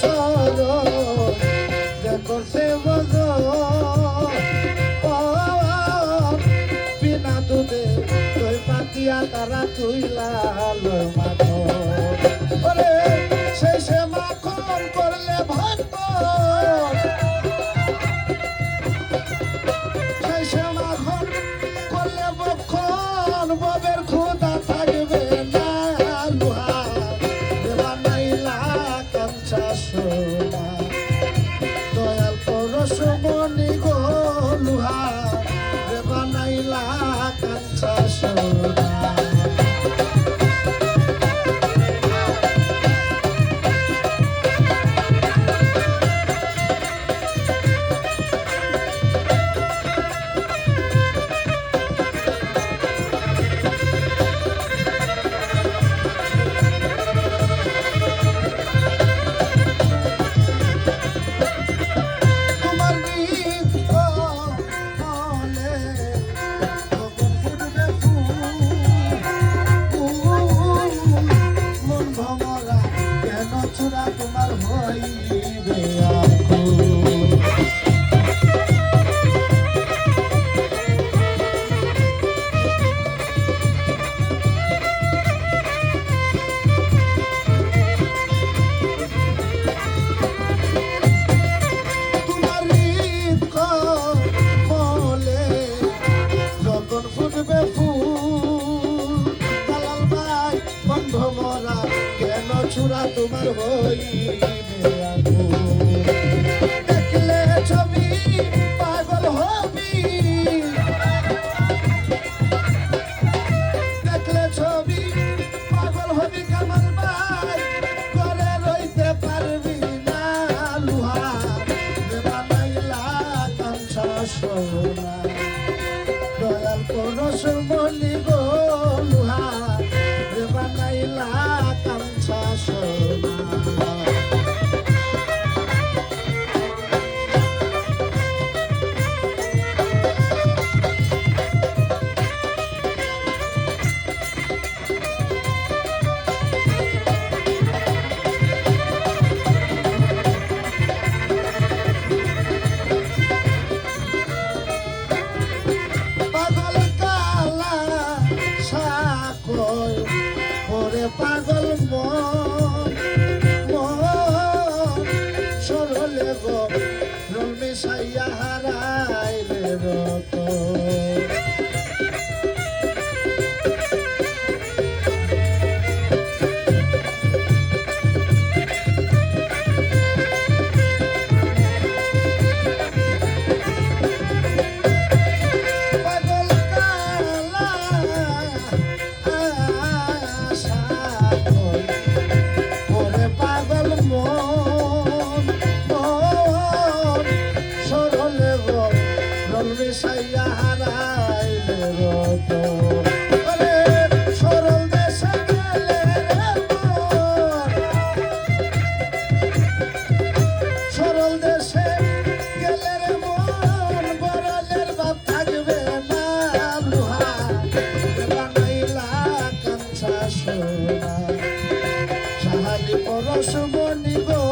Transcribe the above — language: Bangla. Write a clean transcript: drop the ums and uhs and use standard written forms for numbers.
চরণ যে করছে বদন বিনা দুধে দই পাতিয়া তারা তুইলা লয় মাখন ওরে শেষে মাখন করলে ভাত শেষে মাখন করলে বক্ষণ ববের ক্ষুধা থাকবে না লুহা বানাইলা কাঞ্চা সোনা দয়াল পরশমণি গো লুহা বানাইলা কাঞ্চা সোনা তোমার হইবে তোমার বলে যখন ফুটবে ফুল দালাল ভাই বন্ধ মরা কেন চূড়া তোমার হইবে দেখলে ছবি পাগল হবি দেখলে ছবি পাগল হবি কামাল ভাই করে রইতে পারবি না লুহা বানাইলা কাঞ্চা সোনা দয়াল পরশমণি গো লুহা বানাইলা কাঞ্চা সোনা পাগল কালা সাকয় ওরে পাগল মন সরলে গো রং মিশাইয়া হারাইলে রতন মিশাইয়া হারাইলে রতন ওরে সরল দেশে গেলে সরল দেশে গেলে রে মন বরলের ভাব থাকবে না লুহা বানাইলা কাঞ্চা সোনা সাহালি পরশমণি গো